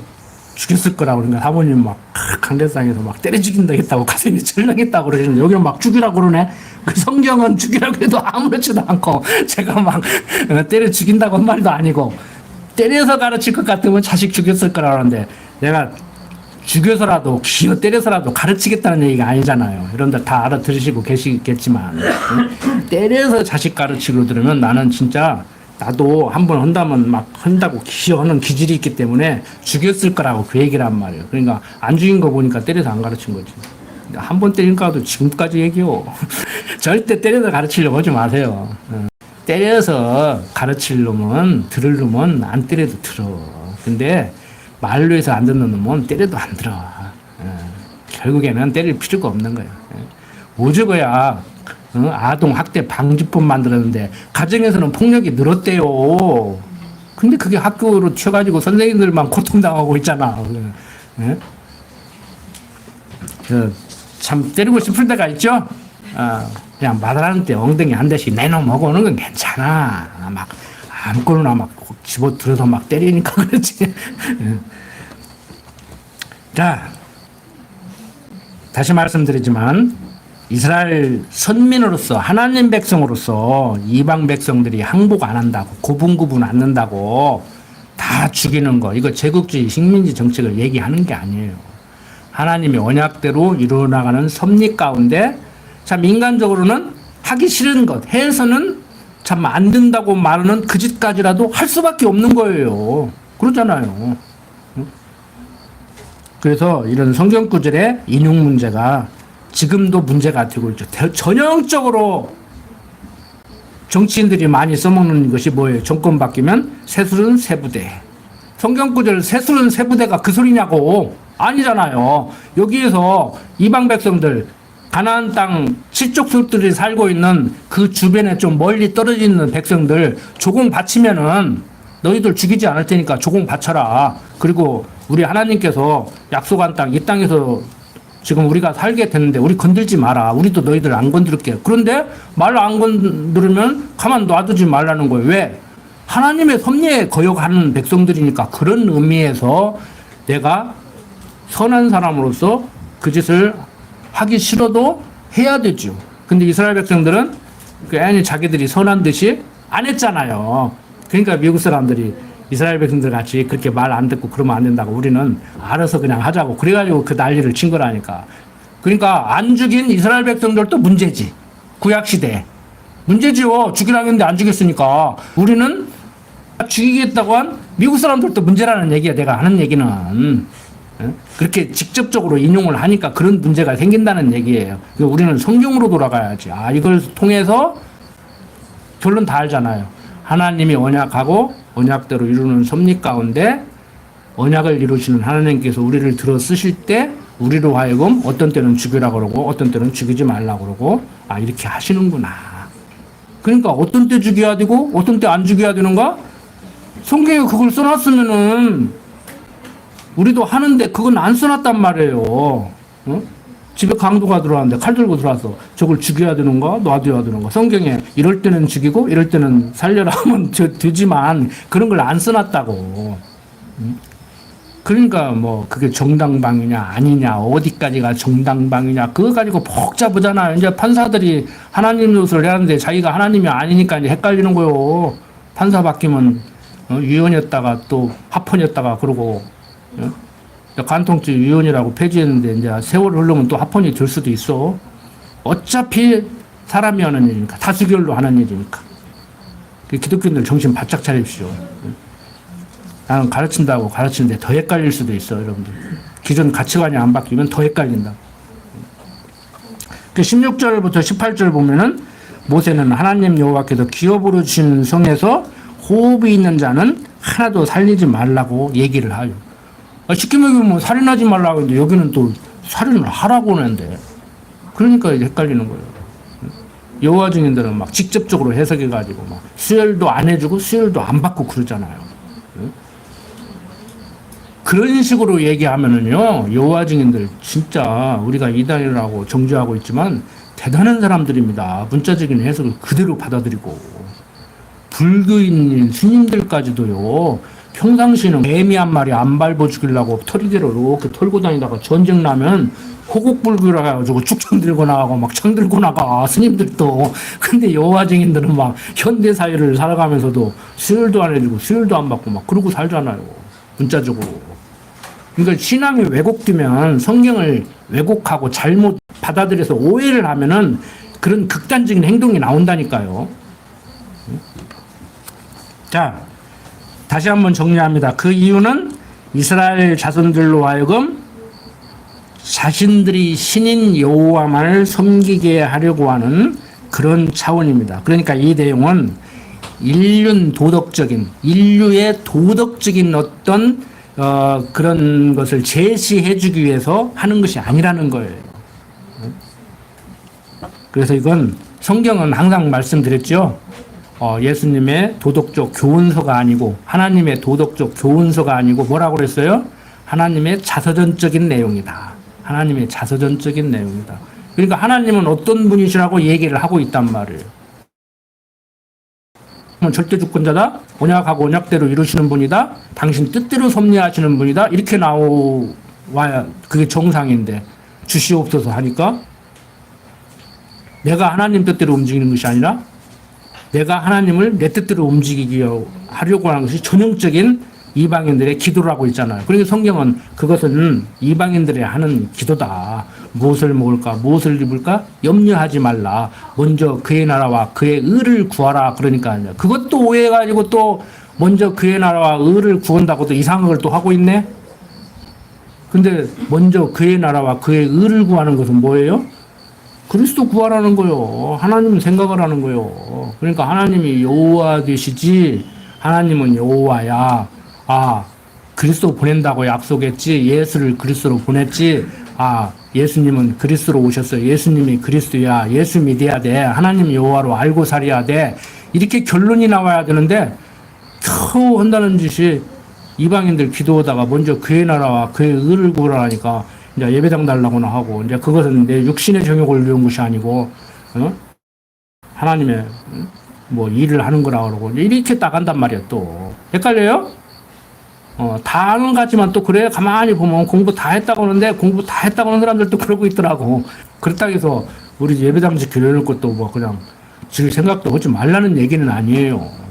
죽였을 거라고 그러니까 사모님 막 강대상에서 막 때려 죽인다 했다고 가슴이 철렁했다고 그러시는데 여기는 막 죽이라고 그러네. 그 성경은 죽이라고 해도 아무렇지도 않고 제가 막 때려 죽인다고 한 말도 아니고 때려서 가르칠 것 같으면 자식 죽였을 거라고 하는데 내가 죽여서라도 기어 때려서라도 가르치겠다는 얘기가 아니잖아요. 여러분들 다 알아들으시고 계시겠지만 때려서 자식 가르치고 들으면 나는 진짜 나도 한번 한다면 막 한다고 기어하는 기질이 있기 때문에 죽였을 거라고 그 얘기를 한 말이에요. 그러니까 안 죽인 거 보니까 때려서 안 가르친 거지. 한 번 때릴까도 지금까지 얘기요. 절대 때려서 가르치려고 하지 마세요. 때려서 가르칠 놈은 들을 놈은 안 때려도 들어. 근데 말로 해서 안 듣는 놈은 때려도 안 들어. 결국에는 때릴 필요가 없는 거예요. 오죽어야 아동 학대 방지법 만들었는데 가정에서는 폭력이 늘었대요. 근데 그게 학교로 튀어가지고 선생님들만 고통당하고 있잖아. 참 때리고 싶을 때가 있죠. 그냥 마다하는 때 엉덩이 한 대씩 내놓으면 오는 건 괜찮아. 막 아무거나 막 집어들어서 막 때리니까 그렇지. 자, 다시 말씀드리지만 이스라엘 선민으로서 하나님 백성으로서 이방 백성들이 항복 안 한다고 고분고분 않는다고 다 죽이는 거 이거 제국주의 식민지 정책을 얘기하는 게 아니에요. 하나님의 언약대로 이루어나가는 섭리 가운데 참 인간적으로는 하기 싫은 것 해서는 참 안 된다고 말하는 그 짓까지라도 할 수밖에 없는 거예요. 그러잖아요. 그래서 이런 성경 구절의 인용 문제가 지금도 문제가 되고 있죠. 전형적으로 정치인들이 많이 써먹는 것이 뭐예요? 정권 바뀌면 새술은 새부대. 성경 구절 새술은 새부대가 그 소리냐고. 아니잖아요. 여기에서 이방 백성들 가나안 땅 칠족족들이 살고 있는 그 주변에 좀 멀리 떨어져 있는 백성들 조공 바치면은 너희들 죽이지 않을 테니까 조공 바쳐라. 그리고 우리 하나님께서 약속한 땅 이 땅에서 지금 우리가 살게 됐는데 우리 건들지 마라. 우리도 너희들 안 건드릴게. 그런데 말 안 건드리면 가만 놔두지 말라는 거예요. 왜? 하나님의 섭리에 거역하는 백성들이니까 그런 의미에서 내가 선한 사람으로서 그 짓을 하기 싫어도 해야 되죠. 근데 이스라엘 백성들은 괜히 자기들이 선한 듯이 안 했잖아요. 그러니까 미국 사람들이 이스라엘 백성들 같이 그렇게 말 안 듣고 그러면 안 된다고 우리는 알아서 그냥 하자고 그래가지고 그 난리를 친 거라니까. 그러니까 안 죽인 이스라엘 백성들도 문제지. 구약시대에 문제지요. 죽이라고 했는데 안 죽였으니까. 우리는 죽이겠다고 한 미국 사람들도 문제라는 얘기야. 내가 하는 얘기는 그렇게 직접적으로 인용을 하니까 그런 문제가 생긴다는 얘기예요. 우리는 성경으로 돌아가야지. 이걸 통해서 결론 다 알잖아요. 하나님이 언약하고 언약대로 이루는 섭리 가운데 언약을 이루시는 하나님께서 우리를 들어 쓰실 때 우리로 하여금 어떤 때는 죽이라 그러고 어떤 때는 죽이지 말라 그러고 이렇게 하시는구나. 그러니까 어떤 때 죽여야 되고 어떤 때 안 죽여야 되는가? 성경에 그걸 써놨으면은 우리도 하는데 그건 안 써놨단 말이에요. 어? 집에 강도가 들어왔는데 칼 들고 들어와서 저걸 죽여야 되는가 놔둬야 되는가? 성경에 이럴 때는 죽이고 이럴 때는 살려라 하면 되지만 그런 걸 안 써놨다고. 그러니까 뭐 그게 정당방위냐 아니냐 어디까지가 정당방위냐 그거 가지고 복잡하잖아요. 이제 판사들이 하나님 노릇을 하는데 자기가 하나님이 아니니까 이제 헷갈리는 거요. 판사 바뀌면 위원이었다가 또 합헌이었다가 그러고 간통죄 위원이라고 폐지했는데 이제 세월 흐르면 또 합헌이 될 수도 있어. 어차피 사람이 하는 일이니까 다수결로 하는 일이니까. 기독교인들 정신 바짝 차립시오. 나는 가르친다고 가르치는데 더 헷갈릴 수도 있어, 여러분들. 기존 가치관이 안 바뀌면 더 헷갈린다. 16절부터 18절 보면은 모세는 하나님 여호와께서 기업 부르신 성에서 호흡이 있는 자는 하나도 살리지 말라고 얘기를 하요. 쉽게 말하면 뭐 살인하지 말라고 하는데 여기는 또 살인을 하라고 하는데 그러니까 이제 헷갈리는 거예요. 여호와 증인들은 막 직접적으로 해석해가지고 막 수혈도 안 해주고 수혈도 안 받고 그러잖아요. 그런 식으로 얘기하면은요, 여호와 증인들 진짜 우리가 이단이라고 정죄하고 있지만 대단한 사람들입니다. 문자적인 해석을 그대로 받아들이고 불교인 스님들까지도요. 평상시는 개미 한 마리 안 밟아 죽이려고 털이대로 이렇게 털고 다니다가 전쟁 나면 호국불교라 가지고 쭉창 들고 나가고 막 창 들고 나가 스님들도. 근데 여호와 증인들은 막 현대 사회를 살아가면서도 수혈도 안 해주고 수혈도 안 받고 막 그러고 살잖아요. 문자적으로. 그러니까 신앙이 왜곡되면 성경을 왜곡하고 잘못 받아들여서 오해를 하면은 그런 극단적인 행동이 나온다니까요. 자, 다시 한번 정리합니다. 그 이유는 이스라엘 자손들로 하여금 자신들이 신인 여호와만을 섬기게 하려고 하는 그런 차원입니다. 그러니까 이 내용은 인류의 도덕적인 어떤 그런 것을 제시해주기 위해서 하는 것이 아니라는 거예요. 그래서 이건 성경은 항상 말씀드렸죠. 예수님의 도덕적 교훈서가 아니고 하나님의 도덕적 교훈서가 아니고 뭐라고 그랬어요? 하나님의 자서전적인 내용이다. 하나님의 자서전적인 내용이다. 그러니까 하나님은 어떤 분이시라고 얘기를 하고 있단 말이에요. 절대 주권자다. 언약하고 언약대로 이루시는 분이다. 당신 뜻대로 섭리하시는 분이다. 이렇게 나와야 그게 정상인데 주시옵소서 하니까 내가 하나님 뜻대로 움직이는 것이 아니라 내가 하나님을 내 뜻대로 움직이게 하려고 하는 것이 전형적인 이방인들의 기도라고 있잖아요. 그러니까 성경은 그것은 이방인들이 하는 기도다. 무엇을 먹을까, 무엇을 입을까 염려하지 말라. 먼저 그의 나라와 그의 의를 구하라. 그러니까 그것도 오해해가지고 또 먼저 그의 나라와 의를 구한다고 또 이상한 걸 또 하고 있네. 근데 먼저 그의 나라와 그의 의를 구하는 것은 뭐예요? 그리스도 구하라는 거요. 하나님 생각을 하는 거요. 그러니까 하나님이 여호와 되시지 하나님은 여호와야. 그리스도 보낸다고 약속했지. 예수를 그리스도로 보냈지. 예수님은 그리스도로 오셨어요. 예수님이 그리스도야. 예수 믿어야 돼. 하나님 여호와로 알고 살아야 돼. 이렇게 결론이 나와야 되는데 겨우 한다는 짓이 이방인들 기도하다가 먼저 그의 나라와 그의 의를 구하라니까 이제 예배당 달라고나 하고 이제 그것은 내 육신의 정욕을 위한 것이 아니고 하나님의 뭐 일을 하는 거라 그러고 이렇게 나간단 말이야. 또 헷갈려요? 다 아는 것 같지만 또 그래 가만히 보면 공부 다 했다고 하는데 공부 다 했다고 하는 사람들도 그러고 있더라고. 그렇다고 해서 우리 예배당 지키려는 것도 뭐 그냥 지킬 생각도 하지 말라는 얘기는 아니에요.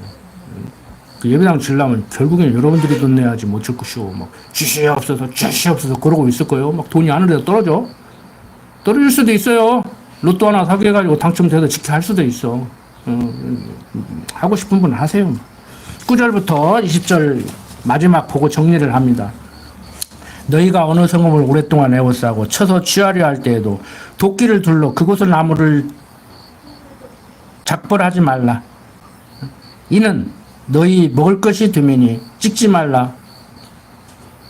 그 예배당 지려면 결국엔 여러분들이 돈 내야지 뭐 줄 것이오. 막 주시옵소서 그러고 있을 거예요. 막 돈이 하늘에서 떨어질 수도 있어요. 로또 하나 사게 해가지고 당첨돼서 지켜 할 수도 있어. 하고 싶은 분은 하세요. 9절부터 20절 마지막 보고 정리를 합니다. 너희가 어느 성읍을 오랫동안 에워싸고 쳐서 취하려 할 때에도 도끼를 둘러 그곳의 나무를 작벌하지 말라. 이는 너희 먹을 것이 되매니 찍지 말라.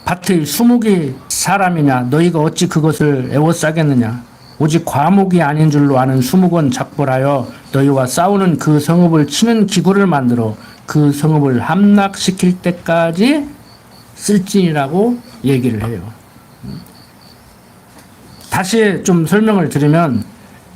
밭의 수목이 사람이냐 너희가 어찌 그것을 애워싸겠느냐. 오직 과목이 아닌 줄로 아는 수목은 작벌하여 너희와 싸우는 그 성읍을 치는 기구를 만들어 그 성읍을 함락시킬 때까지 쓸지니라고 얘기를 해요. 다시 좀 설명을 드리면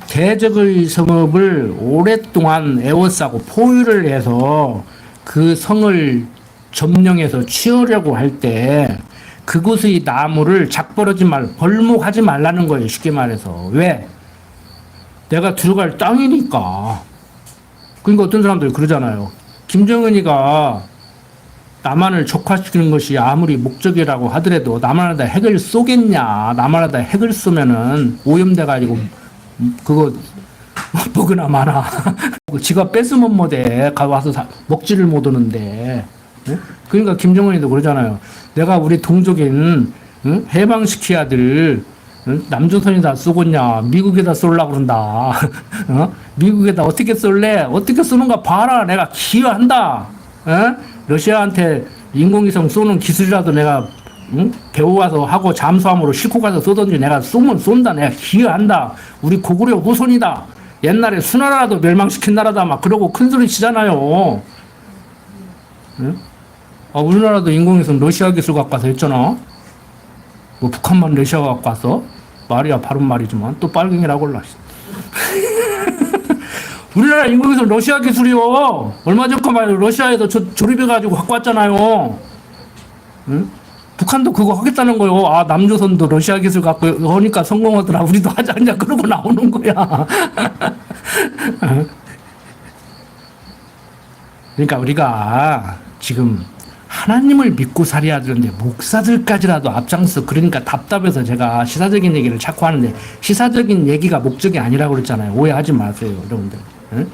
대적의 성읍을 오랫동안 애워싸고 포위를 해서 그 성을 점령해서 취하려고 할 때 그곳의 나무를 작벌하지 벌목하지 말라는 거예요. 쉽게 말해서. 왜? 내가 들어갈 땅이니까. 그러니까 어떤 사람들이 그러잖아요. 김정은이가 남한을 적화시키는 것이 아무리 목적이라고 하더라도 남한에다 핵을 쏘겠냐. 남한에다 핵을 쏘면은 오염돼가지고 그거 먹으나 마나. 지가 뺏으면 뭐돼. 와서 먹지를 못하는데. 그러니까 김정은이도 그러잖아요. 내가 우리 동족인 해방시켜야 될 남조선에다 쏘겠냐. 미국에다 쏠라고 그런다. 미국에다 어떻게 쏠래? 어떻게 쏘는가 봐라. 내가 기여한다. 러시아한테 인공위성 쏘는 기술이라도 내가 배워와서 하고 잠수함으로 싣고 가서 쏘던지 내가 쏘면 쏜다. 내가 기여한다. 우리 고구려 후손이다. 옛날에 수나라도 멸망시킨 나라다. 막 그러고 큰 소리 치잖아요. 우리나라도 인공위성 러시아 기술 갖고 와서 했잖아. 뭐 북한만 러시아가 갖고 왔어? 말이야 바른 말이지만 또 빨갱이라고 올라. 우리나라 인공위성 러시아 기술이요. 얼마 전까지 러시아에서 조립해가지고 갖고 왔잖아요. 응? 북한도 그거 하겠다는 거요. 남조선도 러시아 기술 갖고 하니까 성공하더라. 우리도 하자 하냐 그러고 나오는 거야. 그러니까 우리가 지금 하나님을 믿고 살아야 되는데 목사들까지라도 앞장서. 그러니까 답답해서 제가 시사적인 얘기를 자꾸 하는데 시사적인 얘기가 목적이 아니라고 그랬잖아요. 오해하지 마세요 여러분들. 응?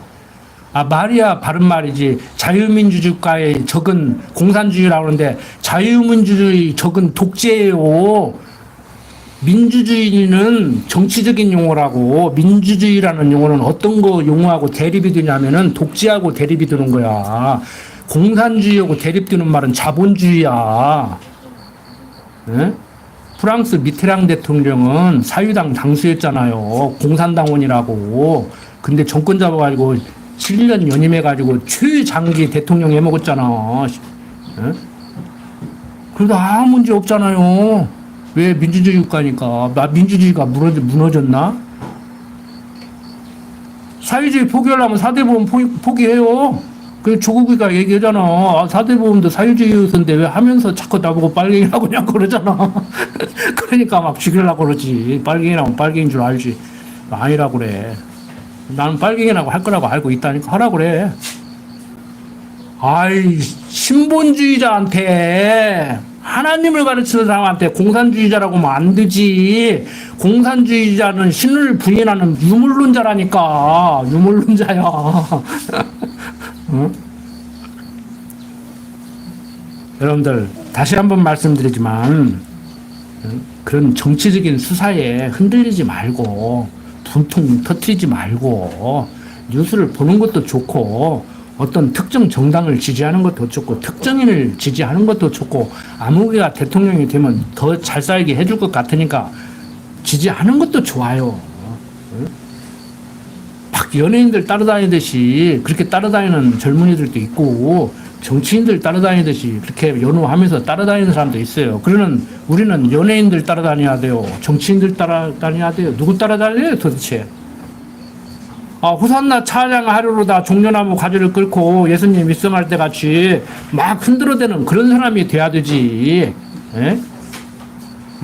말이야 바른 말이지. 자유민주주의과의 적은 공산주의라고 하는데 자유민주주의 적은 독재예요. 민주주의는 정치적인 용어라고. 민주주의라는 용어는 어떤 거 용어하고 대립이 되냐면은 독재하고 대립이 되는 거야. 공산주의하고 대립되는 말은 자본주의야. 네? 프랑스 미테랑 대통령은 사유당 당수였잖아요. 공산당원이라고. 근데 정권 잡아가지고 7년 연임해가지고 최장기 대통령 해먹었잖아. 네? 그래도 아무 문제 없잖아요. 왜? 민주주의 국가니까. 민주주의가 무너졌나? 사회주의 포기하려면 사대보험 포기해요. 그 조국이가 얘기하잖아. 사대보험도 사회주의였는데 왜 하면서 자꾸 나보고 빨갱이라고 그냥 그러잖아. 그러니까 막 죽이려고 그러지. 빨갱이라면 빨갱이인 줄 알지. 아니라고 그래. 나는 빨갱이라고 할 거라고 알고 있다니까 하라고 그래. 신본주의자한테 하나님을 가르치는 사람한테 공산주의자라고 하면 안 되지. 공산주의자는 신을 부인하는 유물론자라니까. 유물론자야. 응? 여러분들 다시 한번 말씀드리지만 그런 정치적인 수사에 흔들리지 말고 분통 터뜨리지 말고 뉴스를 보는 것도 좋고 어떤 특정 정당을 지지하는 것도 좋고 특정인을 지지하는 것도 좋고 아무개가 대통령이 되면 더 잘 살게 해줄 것 같으니까 지지하는 것도 좋아요. 막 연예인들 따라다니듯이 그렇게 따라다니는 젊은이들도 있고 정치인들 따라다니듯이 그렇게 연호하면서 따라다니는 사람도 있어요. 그러는 우리는 연예인들 따라다녀야 돼요. 정치인들 따라다녀야 돼요. 누구 따라다녀요 도대체? 호산나 찬양하려다 종려나무 가지를 끌고 예수님 입성할 때 같이 막 흔들어대는 그런 사람이 돼야 되지. 에?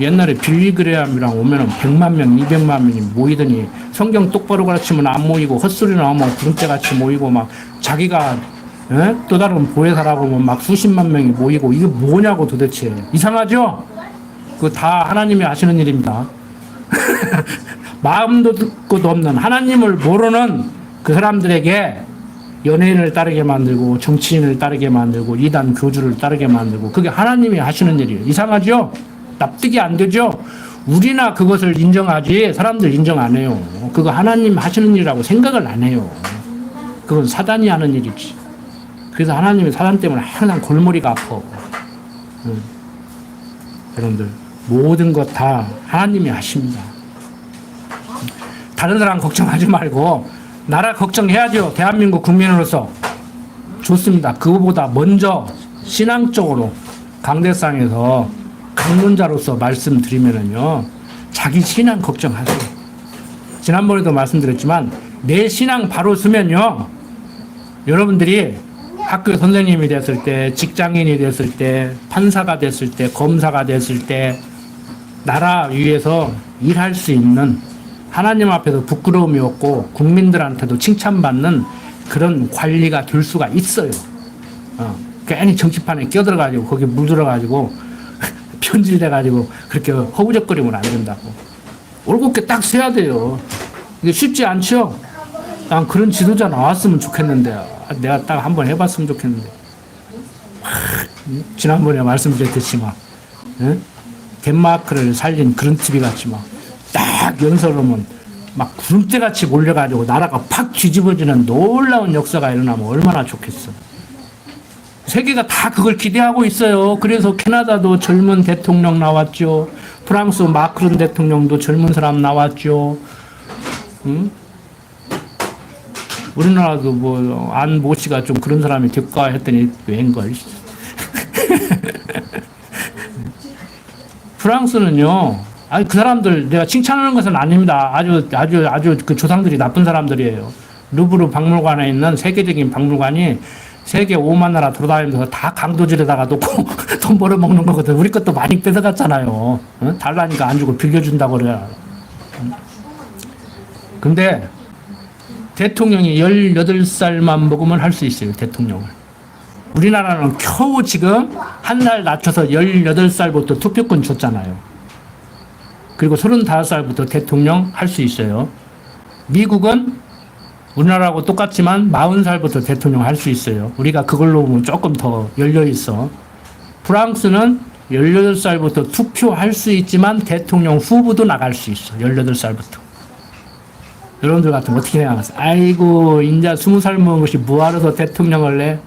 옛날에 빌리그레함이랑 오면은 100만 명, 200만 명이 모이더니 성경 똑바로 가르치면 안 모이고 헛소리 나오면 구름대같이 모이고 막 자기가 또 다른 보혜사라고 하면 막 수십만 명이 모이고 이게 뭐냐고 도대체. 이상하죠? 그거 다 하나님이 하시는 일입니다. 마음도 듣고도 없는 하나님을 모르는 그 사람들에게 연예인을 따르게 만들고 정치인을 따르게 만들고 이단 교주를 따르게 만들고 그게 하나님이 하시는 일이에요. 이상하죠? 납득이 안 되죠? 우리나 그것을 인정하지 사람들 인정 안 해요. 그거 하나님 하시는 일이라고 생각을 안 해요. 그건 사단이 하는 일이지. 그래서 하나님이 사람 때문에 항상 골머리가 아파. 여러분들 모든 것 다 하나님이 하십니다. 다른 사람 걱정하지 말고 나라 걱정해야죠. 대한민국 국민으로서 좋습니다. 그거보다 먼저 신앙적으로 강대상에서 강론자로서 말씀드리면은요, 자기 신앙 걱정하세요. 지난번에도 말씀드렸지만 내 신앙 바로 서면요, 여러분들이 학교 선생님이 됐을 때, 직장인이 됐을 때, 판사가 됐을 때, 검사가 됐을 때 나라 위에서 일할 수 있는, 하나님 앞에서 부끄러움이 없고 국민들한테도 칭찬받는 그런 관리가 될 수가 있어요. 괜히 정치판에 껴들어가지고 거기 물들어가지고 편질돼가지고 그렇게 허우적거리면 안 된다고. 올곧게 딱 서야 돼요. 이게 쉽지 않죠? 난 그런 지도자 나왔으면 좋겠는데, 내가 딱 한번 해봤으면 좋겠는데. 지난번에 말씀드렸듯이 막 덴마크를 살린 그런 TV 같이 막 딱 연설하면 막 구름대같이 몰려가지고 나라가 팍 뒤집어지는 놀라운 역사가 일어나면 얼마나 좋겠어. 세계가 다 그걸 기대하고 있어요. 그래서 캐나다도 젊은 대통령 나왔죠. 프랑스 마크론 대통령도 젊은 사람 나왔죠. 응? 우리나라도 뭐 안모 씨가 좀 그런 사람이 될까 했더니 웬걸. 프랑스는요, 아니 그 사람들 내가 칭찬하는 것은 아닙니다. 아주 그 조상들이 나쁜 사람들이에요. 루브르 박물관에 있는 세계적인 박물관이 세계 5만 나라 돌아다니면서 다 강도질에다가 놓고 돈 벌어먹는 거거든. 우리 것도 많이 뺏어갔잖아요. 달라니까 안 주고 빌려준다고 그래요. 근데 대통령이 18살만 먹으면 할 수 있어요. 대통령을. 우리나라는 겨우 지금 한 살 낮춰서 18살부터 투표권 줬잖아요. 그리고 35살부터 대통령 할 수 있어요. 미국은 우리나라하고 똑같지만 40살부터 대통령 할 수 있어요. 우리가 그걸로 보면 조금 더 열려 있어. 프랑스는 18살부터 투표할 수 있지만 대통령 후보도 나갈 수 있어. 18살부터. 여러분들 같으면 어떻게 생각하세요? 아이고, 인자 20살 먹은 것이 뭐하러서 대통령을 내?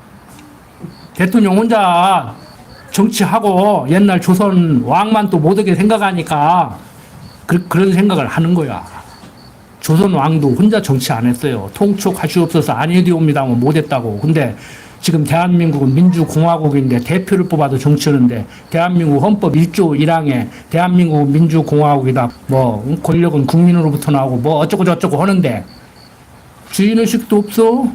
대통령 혼자 정치하고 옛날 조선 왕만 또 못하게 생각하니까 그런 생각을 하는 거야. 조선 왕도 혼자 정치 안 했어요. 통촉하시옵소서 아니되옵니다 하면 못했다고. 근데 지금 대한민국은 민주공화국인데 대표를 뽑아도 정치하는데, 대한민국 헌법 1조 1항에 대한민국은 민주공화국이다. 뭐 권력은 국민으로부터 나오고 뭐 어쩌고 저쩌고 하는데 주인의식도 없어.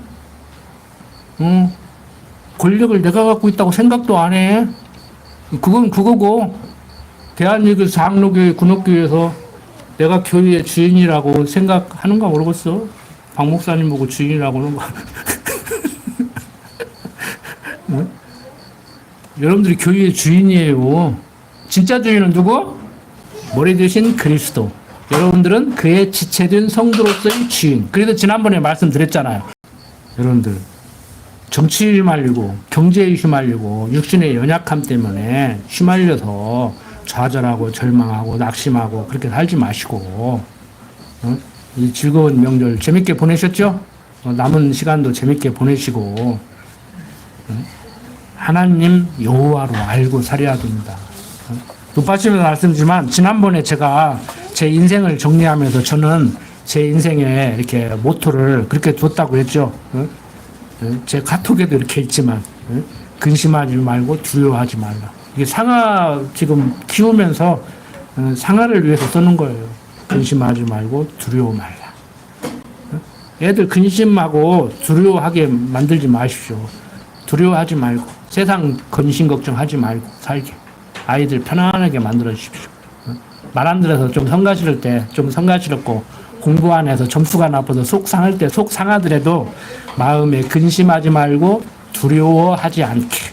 권력을 내가 갖고 있다고 생각도 안 해. 그건 그거고, 대한민국 장로교회 군옥교회에서 내가 교회의 주인이라고 생각하는가 모르겠어. 박 목사님 보고 주인이라고 하는 거. 여러분들이 교회의 주인이에요. 진짜 주인은 누구? 머리 대신 그리스도. 여러분들은 그의 지체된 성도로서의 주인. 그래서 지난번에 말씀드렸잖아요. 여러분들 정치에 휘말리고 경제에 휘말리고 육신의 연약함 때문에 휘말려서 좌절하고 절망하고 낙심하고 그렇게 살지 마시고, 이 즐거운 명절 재밌게 보내셨죠? 남은 시간도 재밌게 보내시고, 하나님 여호와로 알고 살아야 됩니다. 높아지면서 말씀드리지만 지난번에 제가 제 인생을 정리하면서 저는 제 인생에 이렇게 모토를 그렇게 뒀다고 했죠. 제 카톡에도 이렇게 있지만, 근심하지 말고 두려워하지 말라. 이게 상아 지금 키우면서 상아를 위해서 쓰는 거예요. 근심하지 말고 두려워 말라. 애들 근심하고 두려워하게 만들지 마십시오. 두려워하지 말고 세상 근심 걱정하지 말고 살게. 아이들 편안하게 만들어 주십시오. 말 안 들어서 좀 성가 싫을 때 좀 성가 싫었고, 공부 안 해서 점수가 나빠서 속 상할 때 속 상하더라도 마음에 근심하지 말고 두려워하지 않게.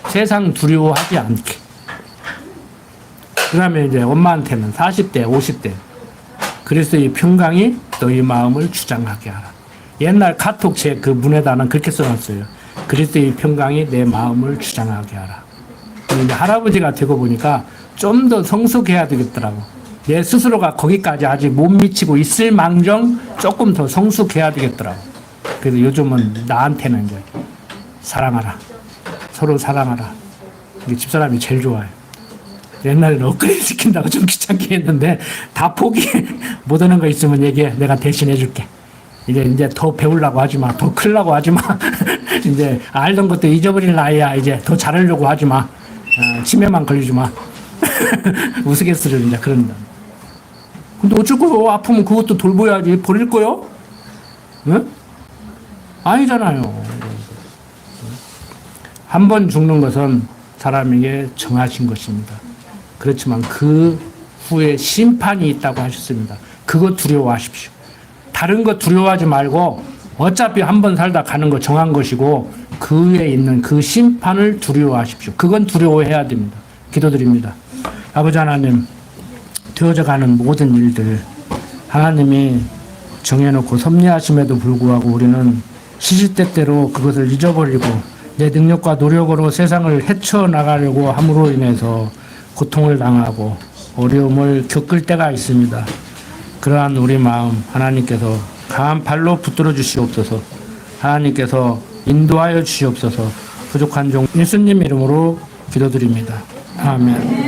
세상 두려워하지 않게. 그 다음에 이제 엄마한테는 40대, 50대. 그리스도의 평강이 너희 마음을 주장하게 하라. 옛날 카톡 제 그 문에다는 그렇게 써놨어요. 그리스도의 평강이 내 마음을 주장하게 하라. 근데 할아버지가 되고 보니까 좀 더 성숙해야 되겠더라고. 내 스스로가 거기까지 아직 못 미치고 있을 망정 조금 더 성숙해야 되겠더라고. 그래서 요즘은 나한테는 이제 사랑하라. 서로 사랑하라. 이게 집사람이 제일 좋아요. 옛날에는 업그레이드 시킨다고 좀 귀찮게 했는데 다 포기 못하는 거 있으면 얘기해. 내가 대신 해줄게. 이제 더 배우려고 하지 마. 더 크려고 하지 마. 이제 알던 것도 잊어버릴 나이야. 이제 더 잘하려고 하지 마. 치매만 걸리지 마. 우스갯소리를 이제 그런다. 근데 어쩔 거요? 아프면 그것도 돌봐야지. 버릴 거요? 응? 아니잖아요. 한 번 죽는 것은 사람에게 정하신 것입니다. 그렇지만 그 후에 심판이 있다고 하셨습니다. 그거 두려워하십시오. 다른 거 두려워하지 말고 어차피 한 번 살다 가는 거 정한 것이고 그 위에 있는 그 심판을 두려워하십시오. 그건 두려워해야 됩니다. 기도드립니다. 아버지 하나님, 되어져 가는 모든 일들 하나님이 정해놓고 섭리하심에도 불구하고 우리는 시시때때로 그것을 잊어버리고 내 능력과 노력으로 세상을 헤쳐나가려고 함으로 인해서 고통을 당하고 어려움을 겪을 때가 있습니다. 그러한 우리 마음 하나님께서 강한 발로 붙들어 주시옵소서. 하나님께서 인도하여 주시옵소서. 부족한 종 예수님 이름으로 기도드립니다. 아멘.